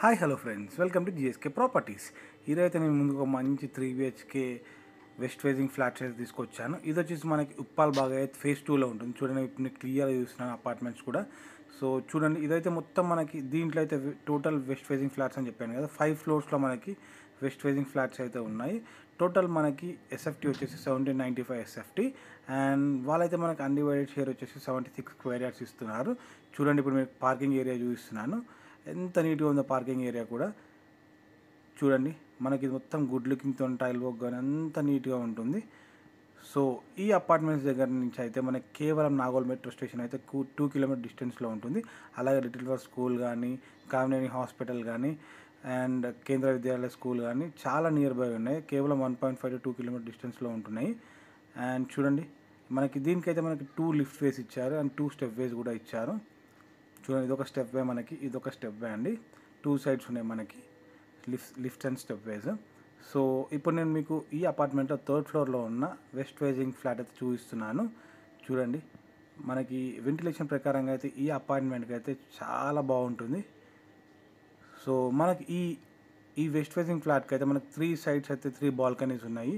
Hi hello friends, welcome to GSK properties. ఈరోజైతే నేను ముందుకు ఒక మంచి 3 BHK వెస్ట్ ఫేసింగ్ ఫ్లాట్స్ అయితే తీసుకొచ్చాను. ఇది వచ్చేసి మనకి ఉప్పాల్ బాగా అయితే ఫేజ్ 2లో ఉంటుంది. చూడండి, ఇప్పుడు నేను క్లియర్గా చూస్తున్నాను అపార్ట్మెంట్స్ కూడా. సో చూడండి, ఇదైతే మొత్తం మనకి దీంట్లో అయితే టోటల్ వెస్ట్ ఫేసింగ్ ఫ్లాట్స్ అని చెప్పాను కదా, 5 ఫ్లోర్స్లో మనకి వెస్ట్ ఫేసింగ్ ఫ్లాట్స్ అయితే ఉన్నాయి. టోటల్ మనకి ఎస్ఎఫ్టీ వచ్చేసి 1795 ఎస్ఎఫ్టీ, అండ్ వాళ్ళైతే మనకి అన్డివైడెడ్ షేర్ వచ్చేసి 76 స్క్వేర్ యార్డ్స్ ఇస్తున్నారు. చూడండి, ఇప్పుడు మీకు పార్కింగ్ ఏరియా చూపిస్తున్నాను. ఎంత నీట్గా ఉందో పార్కింగ్ ఏరియా కూడా. చూడండి, మనకి ఇది మొత్తం గుడ్ లుకింగ్తో టైల్ వర్క్ కానీ అంత నీట్గా ఉంటుంది. సో ఈ అపార్ట్మెంట్స్ దగ్గర నుంచి అయితే మనకి కేవలం నాగోల్ మెట్రో స్టేషన్ అయితే 2 కిలోమీటర్ డిస్టెన్స్లో ఉంటుంది. అలాగే లిటిల్ ఫర్ స్కూల్ కానీ, కామినేని హాస్పిటల్ కానీ, అండ్ కేంద్ర విద్యాలయ స్కూల్ కానీ చాలా నియర్ బై ఉన్నాయి. కేవలం 1.5 to 2 కిలోమీటర్ డిస్టెన్స్లో ఉంటున్నాయి. అండ్ చూడండి, మనకి దీనికైతే మనకి 2 లిఫ్ట్ వేస్ ఇచ్చారు అండ్ 2 స్టెప్ వేస్ కూడా ఇచ్చారు. చూడండి, ఇదొక స్టెప్ వే, మనకి ఇదొక స్టెప్ వే అండి. 2 సైడ్స్ ఉన్నాయి మనకి lift and step ways. So ఇప్పుడు నేను మీకు ఈ అపార్ట్మెంట్లో 3rd ఫ్లోర్లో ఉన్న వెస్ట్ ఫేసింగ్ ఫ్లాట్ అయితే చూపిస్తున్నాను. చూడండి, మనకి వెంటిలేషన్ ప్రకారంగా అయితే ఈ అపార్ట్మెంట్కి అయితే చాలా బాగుంటుంది. సో మనకి ఈ వెస్ట్ ఫేసింగ్ ఫ్లాట్కి అయితే మనకి 3 సైడ్స్ అయితే 3 బాల్కనీస్ ఉన్నాయి.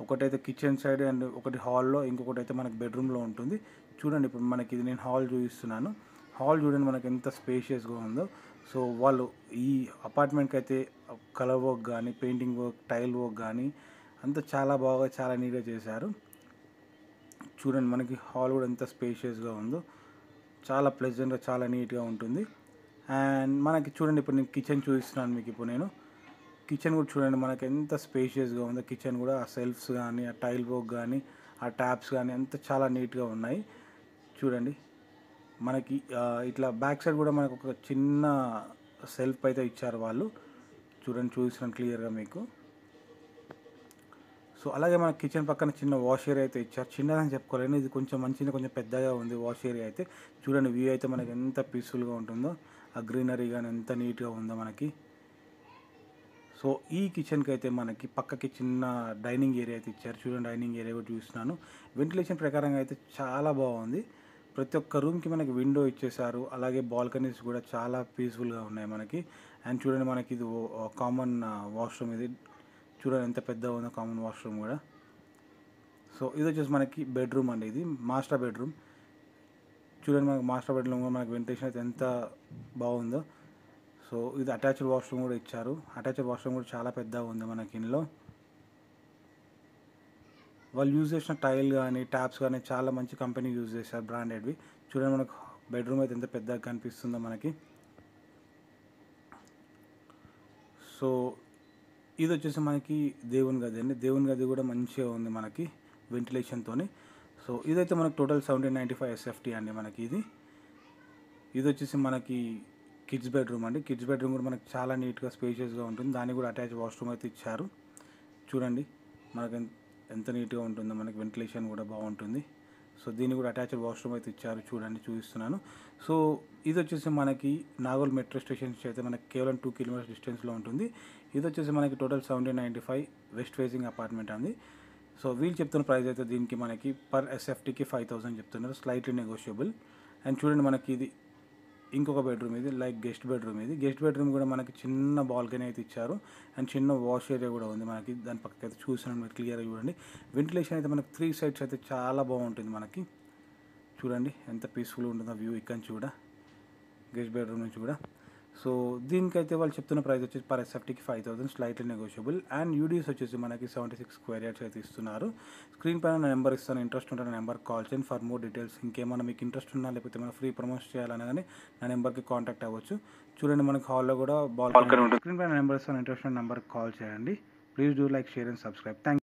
ఒకటైతే కిచెన్ సైడ్ అండ్ ఒకటి హాల్లో, ఇంకొకటి అయితే మనకి బెడ్రూమ్లో ఉంటుంది. చూడండి, ఇప్పుడు మనకి ఇది నేను హాల్ చూపిస్తున్నాను. హాల్ చూడండి మనకి ఎంత స్పేషియస్గా ఉందో. సో వాళ్ళు ఈ అపార్ట్మెంట్కి అయితే కలర్ వర్క్ కానీ, పెయింటింగ్ వర్క్, టైల్ వర్క్ కానీ అంతా చాలా బాగా, చాలా నీట్గా చేశారు. చూడండి, మనకి హాల్ కూడా ఎంత స్పేషియస్గా ఉందో. చాలా ప్లెజెంట్గా, చాలా నీట్గా ఉంటుంది. అండ్ మనకి చూడండి, ఇప్పుడు నేను కిచెన్ చూపిస్తున్నాను మీకు. ఇప్పుడు నేను కిచెన్ కూడా చూడండి, మనకి ఎంత స్పేషియస్గా ఉందో. కిచెన్ కూడా ఆ సెల్ఫ్స్ కానీ, ఆ టైల్ వర్క్ కానీ, ఆ ట్యాప్స్ కానీ అంతా చాలా నీట్గా ఉన్నాయి. చూడండి, మనకి ఇట్లా బ్యాక్ సైడ్ కూడా మనకు ఒక చిన్న సెల్ఫ్ అయితే ఇచ్చారు వాళ్ళు. చూడండి, చూపిస్తున్నాను క్లియర్గా మీకు. సో అలాగే మన కిచెన్ పక్కన చిన్న వాష్ ఏరియా అయితే ఇచ్చారు. చిన్నదని చెప్పుకోలేను, ఇది కొంచెం మంచిగా, కొంచెం పెద్దగా ఉంది వాష్ ఏరియా అయితే. చూడండి, వ్యూ అయితే మనకి ఎంత పీస్ఫుల్గా ఉంటుందో. ఆ గ్రీనరీ కానీ ఎంత నీట్గా ఉందో మనకి. సో ఈ కిచెన్కి అయితే మనకి పక్కకి చిన్న డైనింగ్ ఏరియా అయితే ఇచ్చారు. చూడండి, డైనింగ్ ఏరియా కూడా చూస్తున్నాను. వెంటిలేషన్ ప్రకారంగా అయితే చాలా బాగుంది. ప్రతి ఒక్క రూమ్కి మనకి విండో ఇచ్చేసారు. అలాగే బాల్కనీస్ కూడా చాలా పీస్ఫుల్గా ఉన్నాయి మనకి. అండ్ చూడండి, మనకి ఇది కామన్ వాష్రూమ్. ఇది చూడండి ఎంత పెద్దగా ఉందో కామన్ వాష్రూమ్ కూడా. సో ఇది వచ్చేసి మనకి బెడ్రూమ్ అండి, ఇది మాస్టర్ బెడ్రూమ్. చూడండి, మనకి మాస్టర్ బెడ్రూమ్ కూడా మనకి వెంటిలేషన్ అయితే ఎంత బాగుందో. సో ఇది అటాచ్డ్ వాష్రూమ్ కూడా ఇచ్చారు. అటాచ్డ్ వాష్రూమ్ కూడా చాలా పెద్దగా ఉంది మనకి ఇందులో. వాళ్ళు యూజ్ చేసిన టైల్ కానీ, ట్యాప్స్ కానీ చాలా మంచి కంపెనీ యూజ్ చేశారు, బ్రాండెడ్వి. చూడండి, మనకు బెడ్రూమ్ అయితే ఎంత పెద్దగా కనిపిస్తుందో మనకి. సో ఇది వచ్చేసి మనకి దేవుని గది అండి. దేవుని గది కూడా మంచిగా ఉంది మనకి వెంటిలేషన్తో. సో ఇదైతే మనకి టోటల్ 1795 ఎస్ఎఫ్టీ అండి మనకి ఇది వచ్చేసి మనకి కిడ్స్ బెడ్రూమ్ అండి. కిడ్స్ బెడ్రూమ్ కూడా మనకి చాలా నీట్గా, స్పేషియస్గా ఉంటుంది. దానికి కూడా అటాచ్ వాష్రూమ్ అయితే ఇచ్చారు. చూడండి, మనకి ఎంత నీట్గా ఉంటుందో. మనకి వెంటిలేషన్ కూడా బాగుంటుంది. సో దీన్ని కూడా అటాచ్డ్ వాష్రూమ్ అయితే ఇచ్చారు. చూడండి, చూపిస్తున్నాను. సో ఇది వచ్చేసి మనకి నాగోల్ మెట్రో స్టేషన్ నుంచి అయితే మనకి కేవలం 2 కిలోమీటర్స్ డిస్టెన్స్లో ఉంటుంది. ఇది వచ్చేసి మనకి టోటల్ 1795 వెస్ట్ ఫేసింగ్ అపార్ట్మెంట్ అండి. సో వీళ్ళు చెప్తున్న ప్రైస్ అయితే దీనికి మనకి పర్ ఎస్ఎఫ్టీకి 5000 చెప్తున్నారు, స్లైట్లీ నెగోషియబుల్. అండ్ చూడండి, మనకి ఇది ఇంకొక బెడ్రూమ్, ఇది లైక్ గెస్ట్ బెడ్రూమ్. ఇది గెస్ట్ బెడ్రూమ్ కూడా మనకి చిన్న బాల్కనీ అయితే ఇచ్చారు అండ్ చిన్న వాష్ ఏరియా కూడా ఉంది మనకి. దాని పక్కకి అయితే చూసినాను మీరు క్లియర్గా చూడండి. వెంటిలేషన్ అయితే మనకి 3 సైడ్స్ అయితే చాలా బాగుంటుంది మనకి. చూడండి ఎంత పీస్ఫుల్గా ఉంటుందో వ్యూ ఇక్కడ నుంచి కూడా, గెస్ట్ బెడ్రూమ్ నుంచి కూడా. సో దీనికైతే వాళ్ళు చెప్తున్న ప్రైస్ వచ్చేసి పర్ ఎస్ఎఫ్టీకి 5000, స్లైట్లీ నెగోషియబుల్. అండ్ యూడీఎస్ వచ్చేసి మనకి 76 స్క్వేర్ యార్డ్స్ అయితే ఇస్తున్నారు. స్క్రీన్ పైన నా నెంబర్ ఇస్తాను, ఇంట్రెస్ట్ ఉంటే నా నెంబర్కి కాల్ చేయండి ఫర్ మోర్ డీటెయిల్స్. ఇంకేమైనా మీకు ఇంట్రెస్ట్ ఉన్నా, లేకపోతే ఏమైనా ఫ్రీ ప్రమోషన్ చేయాలన్నా కానీ నా నెంబర్కి కాంటాక్ట్ అవ్వచ్చు. చూడండి, మనకి హాల్లో కూడా బాల్కనీ ఉంటుంది. స్క్రీన్ పైన నెంబర్ ఇస్తాను, ఇంట్రెస్ట్ ఉన్న నెంబర్కి కాల్ చేయండి. Please do like, share and subscribe. Thank